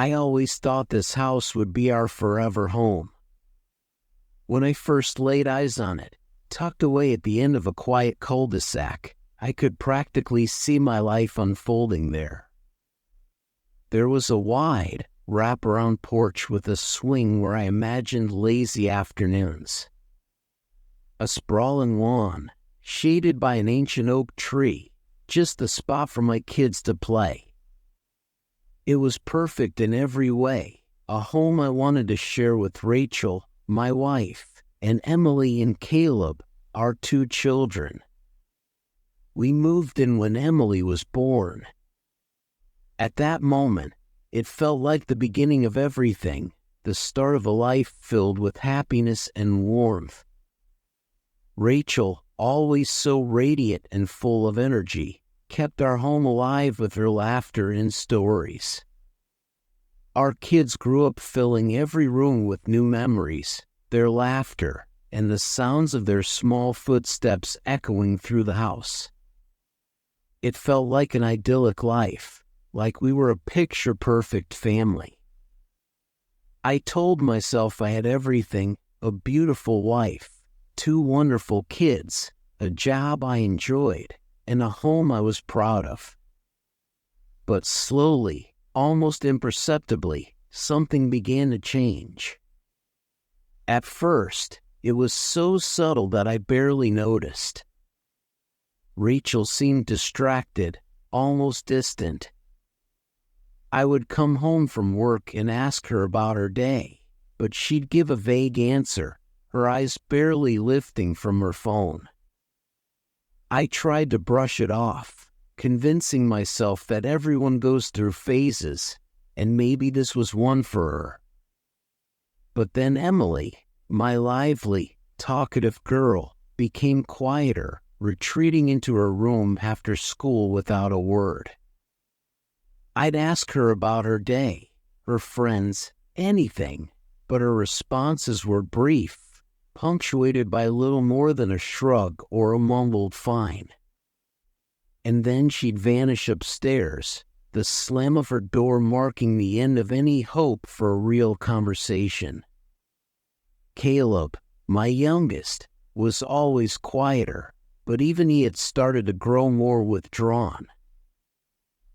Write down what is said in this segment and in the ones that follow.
I always thought this house would be our forever home. When I first laid eyes on it, tucked away at the end of a quiet cul-de-sac, I could practically see my life unfolding there. There was a wide, wraparound porch with a swing where I imagined lazy afternoons. A sprawling lawn, shaded by an ancient oak tree, just the spot for my kids to play. It was perfect in every way, a home I wanted to share with Rachel, my wife, and Emily and Caleb, our 2 children. We moved in when Emily was born. At that moment, it felt like the beginning of everything, the start of a life filled with happiness and warmth. Rachel, always so radiant and full of energy, kept our home alive with her laughter and stories. Our kids grew up filling every room with new memories, their laughter, and the sounds of their small footsteps echoing through the house. It felt like an idyllic life, like we were a picture-perfect family. I told myself I had everything: a beautiful wife, 2 wonderful kids, a job I enjoyed, and a home I was proud of. But slowly, almost imperceptibly, something began to change. At first, it was so subtle that I barely noticed. Rachel seemed distracted, almost distant. I would come home from work and ask her about her day, but she'd give a vague answer, her eyes barely lifting from her phone. I tried to brush it off, convincing myself that everyone goes through phases, and maybe this was one for her. But then Emily, my lively, talkative girl, became quieter, retreating into her room after school without a word. I'd ask her about her day, her friends, anything, but her responses were brief, punctuated by little more than a shrug or a mumbled "fine." And then she'd vanish upstairs, the slam of her door marking the end of any hope for a real conversation. Caleb, my youngest, was always quieter, but even he had started to grow more withdrawn.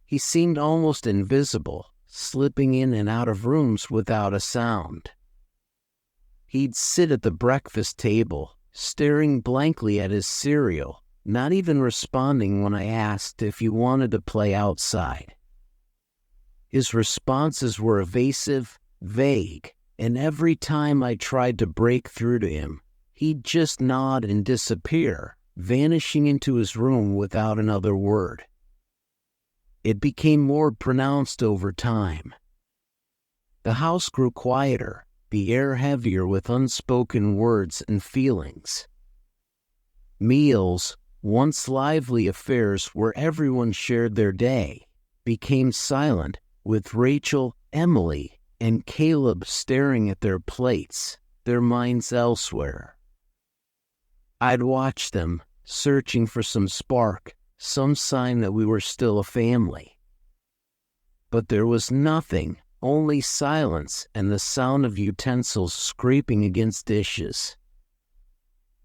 He seemed almost invisible, slipping in and out of rooms without a sound. He'd sit at the breakfast table, staring blankly at his cereal, not even responding when I asked if he wanted to play outside. His responses were evasive, vague, and every time I tried to break through to him, he'd just nod and disappear, vanishing into his room without another word. It became more pronounced over time. The house grew quieter, the air heavier with unspoken words and feelings. Meals, once lively affairs where everyone shared their day, became silent, with Rachel, Emily, and Caleb staring at their plates, their minds elsewhere. I'd watch them, searching for some spark, some sign that we were still a family. But there was nothing, only silence and the sound of utensils scraping against dishes.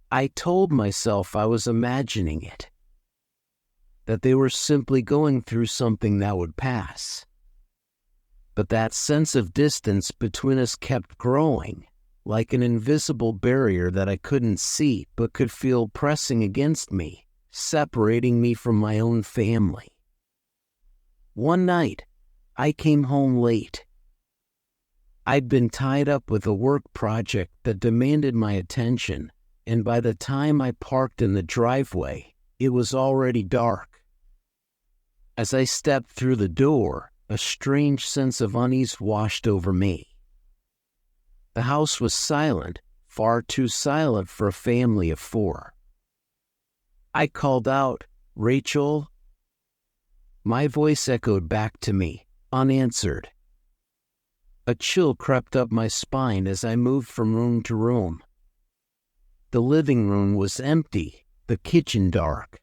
I told myself I was imagining it, that they were simply going through something that would pass. But that sense of distance between us kept growing, like an invisible barrier that I couldn't see but could feel pressing against me, separating me from my own family. One night, I came home late. I'd been tied up with a work project that demanded my attention, and by the time I parked in the driveway, it was already dark. As I stepped through the door, a strange sense of unease washed over me. The house was silent, far too silent for a family of 4. I called out, "Rachel?" My voice echoed back to me, unanswered. A chill crept up my spine as I moved from room to room. The living room was empty, the kitchen dark.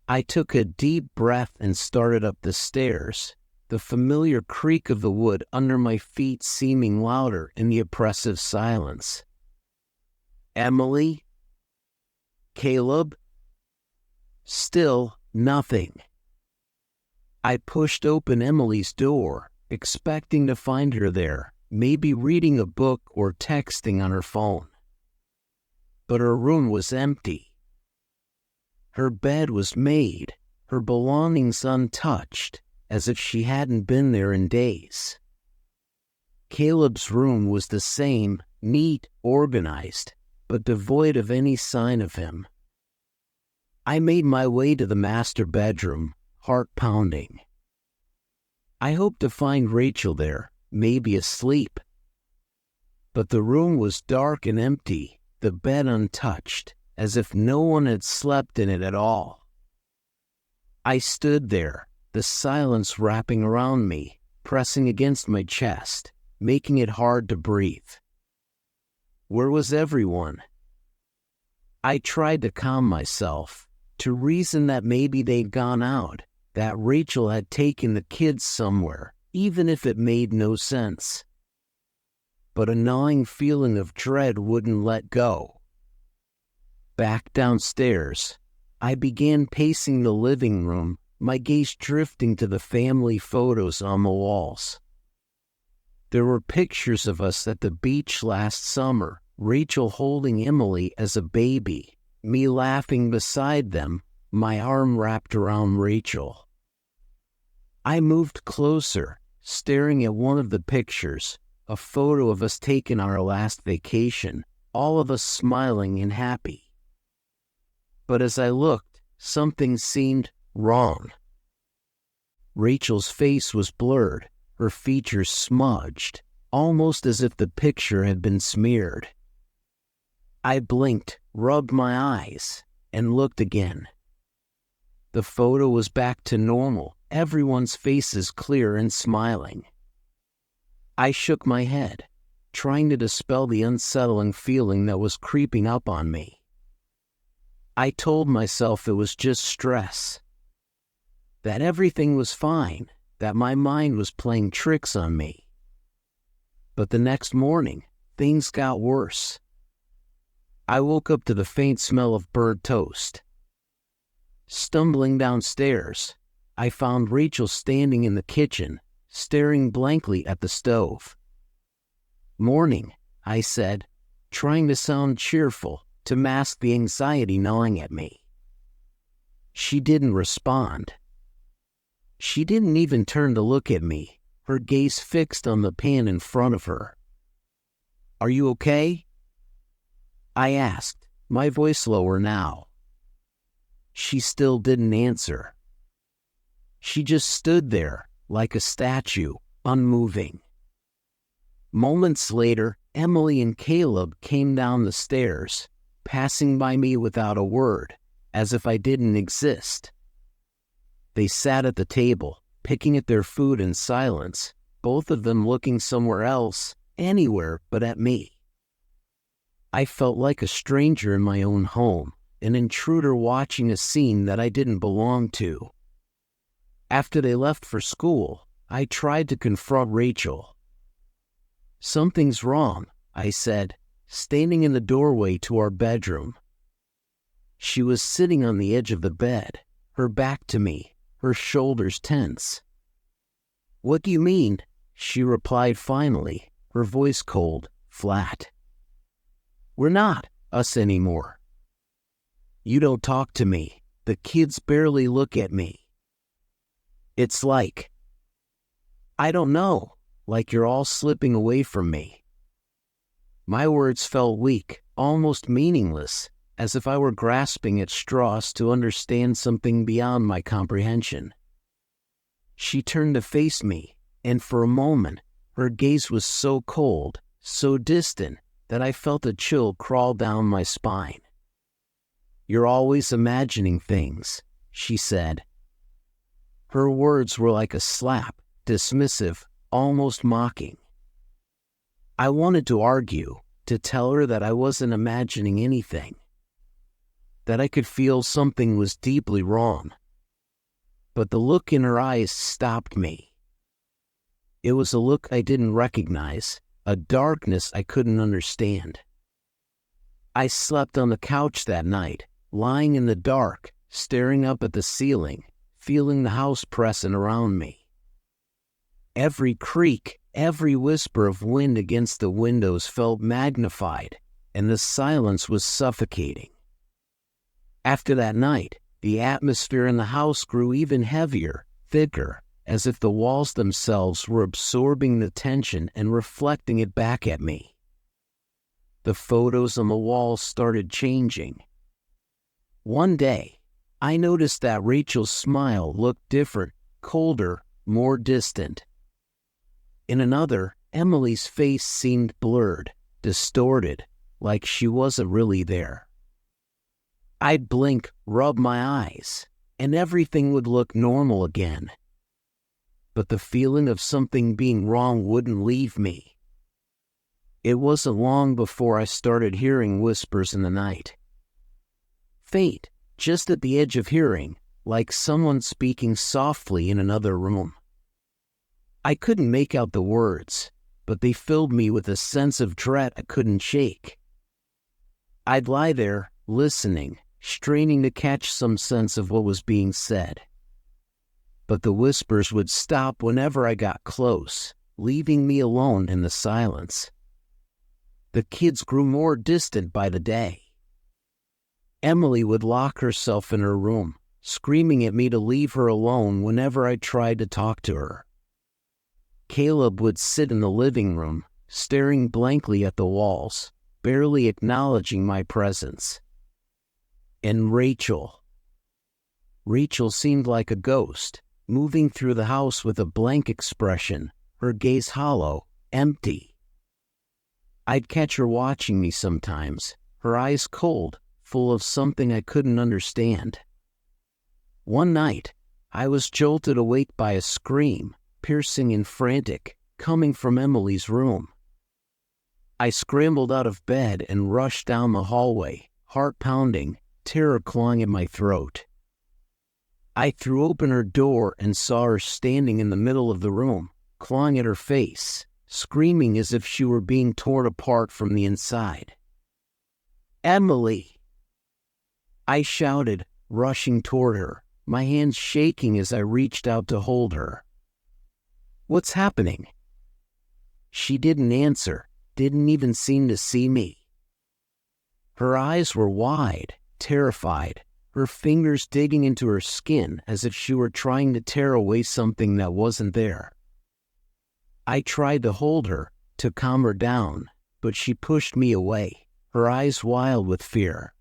I took a deep breath and started up the stairs, the familiar creak of the wood under my feet seeming louder in the oppressive silence. Emily? Caleb? Still nothing. I pushed open Emily's door, expecting to find her there, maybe reading a book or texting on her phone. But her room was empty. Her bed was made, her belongings untouched, as if she hadn't been there in days. Caleb's room was the same, neat, organized, but devoid of any sign of him. I made my way to the master bedroom, heart pounding. I hoped to find Rachel there, maybe asleep. But the room was dark and empty, the bed untouched, as if no one had slept in it at all. I stood there, the silence wrapping around me, pressing against my chest, making it hard to breathe. Where was everyone? I tried to calm myself, to reason that maybe they'd gone out, that Rachel had taken the kids somewhere, even if it made no sense. But a gnawing feeling of dread wouldn't let go. Back downstairs, I began pacing the living room, my gaze drifting to the family photos on the walls. There were pictures of us at the beach last summer, Rachel holding Emily as a baby, me laughing beside them, my arm wrapped around Rachel. I moved closer, staring at one of the pictures, a photo of us taking our last vacation, all of us smiling and happy. But as I looked, something seemed wrong. Rachel's face was blurred, her features smudged, almost as if the picture had been smeared. I blinked, rubbed my eyes, and looked again. The photo was back to normal, everyone's faces clear and smiling. I shook my head, trying to dispel the unsettling feeling that was creeping up on me. I told myself it was just stress, that everything was fine, that my mind was playing tricks on me. But the next morning, things got worse. I woke up to the faint smell of burnt toast. Stumbling downstairs, I found Rachel standing in the kitchen, staring blankly at the stove. "Morning," I said, trying to sound cheerful, to mask the anxiety gnawing at me. She didn't respond. She didn't even turn to look at me, her gaze fixed on the pan in front of her. "Are you okay?" I asked, my voice lower now. She still didn't answer. She just stood there, like a statue, unmoving. Moments later, Emily and Caleb came down the stairs, passing by me without a word, as if I didn't exist. They sat at the table, picking at their food in silence, both of them looking somewhere else, anywhere but at me. I felt like a stranger in my own home, an intruder watching a scene that I didn't belong to. After they left for school, I tried to confront Rachel. "Something's wrong," I said, standing in the doorway to our bedroom. She was sitting on the edge of the bed, her back to me, her shoulders tense. "What do you mean?" she replied finally, her voice cold, flat. "We're not us anymore. You don't talk to me. The kids barely look at me. It's like, I don't know, like you're all slipping away from me." My words felt weak, almost meaningless, as if I were grasping at straws to understand something beyond my comprehension. She turned to face me, and for a moment, her gaze was so cold, so distant, that I felt a chill crawl down my spine. "You're always imagining things," she said. Her words were like a slap, dismissive, almost mocking. I wanted to argue, to tell her that I wasn't imagining anything, that I could feel something was deeply wrong. But the look in her eyes stopped me. It was a look I didn't recognize, a darkness I couldn't understand. I slept on the couch that night, lying in the dark, staring up at the ceiling, feeling the house pressing around me. Every creak, every whisper of wind against the windows felt magnified, and the silence was suffocating. After that night, the atmosphere in the house grew even heavier, thicker, as if the walls themselves were absorbing the tension and reflecting it back at me. The photos on the walls started changing. One day, I noticed that Rachel's smile looked different, colder, more distant. In another, Emily's face seemed blurred, distorted, like she wasn't really there. I'd blink, rub my eyes, and everything would look normal again. But the feeling of something being wrong wouldn't leave me. It wasn't long before I started hearing whispers in the night. Faint, just at the edge of hearing, like someone speaking softly in another room. I couldn't make out the words, but they filled me with a sense of dread I couldn't shake. I'd lie there, listening, straining to catch some sense of what was being said. But the whispers would stop whenever I got close, leaving me alone in the silence. The kids grew more distant by the day. Emily would lock herself in her room, screaming at me to leave her alone whenever I tried to talk to her. Caleb would sit in the living room, staring blankly at the walls, barely acknowledging my presence. And Rachel seemed like a ghost, moving through the house with a blank expression, her gaze hollow, empty. I'd catch her watching me sometimes, her eyes cold, full of something I couldn't understand. One night, I was jolted awake by a scream, piercing and frantic, coming from Emily's room. I scrambled out of bed and rushed down the hallway, heart pounding, terror clawing at my throat. I threw open her door and saw her standing in the middle of the room, clawing at her face, screaming as if she were being torn apart from the inside. "Emily!" I shouted, rushing toward her, my hands shaking as I reached out to hold her. "What's happening?" She didn't answer, didn't even seem to see me. Her eyes were wide, terrified, her fingers digging into her skin as if she were trying to tear away something that wasn't there. I tried to hold her, to calm her down, but she pushed me away, her eyes wild with fear.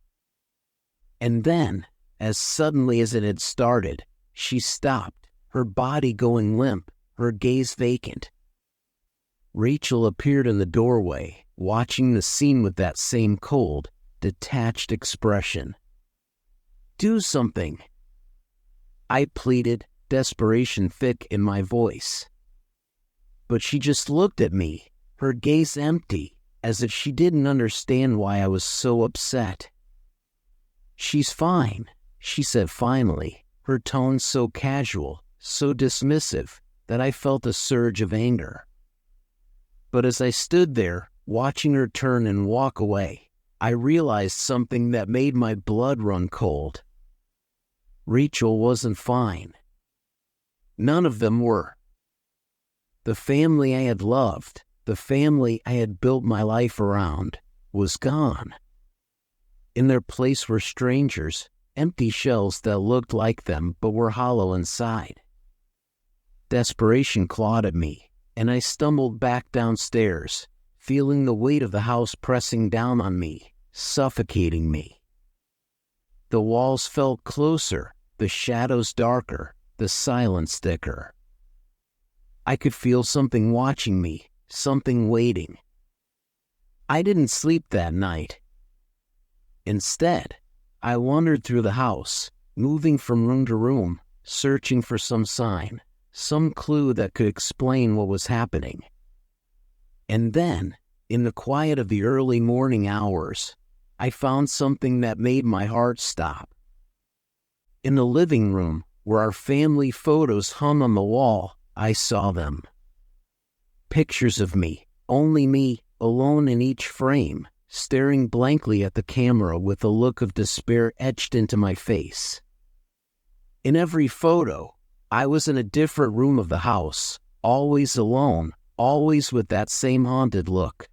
And then, as suddenly as it had started, she stopped, her body going limp, her gaze vacant. Rachel appeared in the doorway, watching the scene with that same cold, detached expression. "Do something," I pleaded, desperation thick in my voice. But she just looked at me, her gaze empty, as if she didn't understand why I was so upset. "She's fine," she said finally, her tone so casual, so dismissive, that I felt a surge of anger. But as I stood there, watching her turn and walk away, I realized something that made my blood run cold. Rachel wasn't fine. None of them were. The family I had loved, the family I had built my life around, was gone. In their place were strangers, empty shells that looked like them but were hollow inside. Desperation clawed at me, and I stumbled back downstairs, feeling the weight of the house pressing down on me, suffocating me. The walls felt closer, the shadows darker, the silence thicker. I could feel something watching me, something waiting. I didn't sleep that night. Instead, I wandered through the house, moving from room to room, searching for some sign, some clue that could explain what was happening. And then, in the quiet of the early morning hours, I found something that made my heart stop. In the living room, where our family photos hung on the wall, I saw them. pictures of me, only me, alone in each frame, staring blankly at the camera with a look of despair etched into my face. In every photo, I was in a different room of the house, always alone, always with that same haunted look.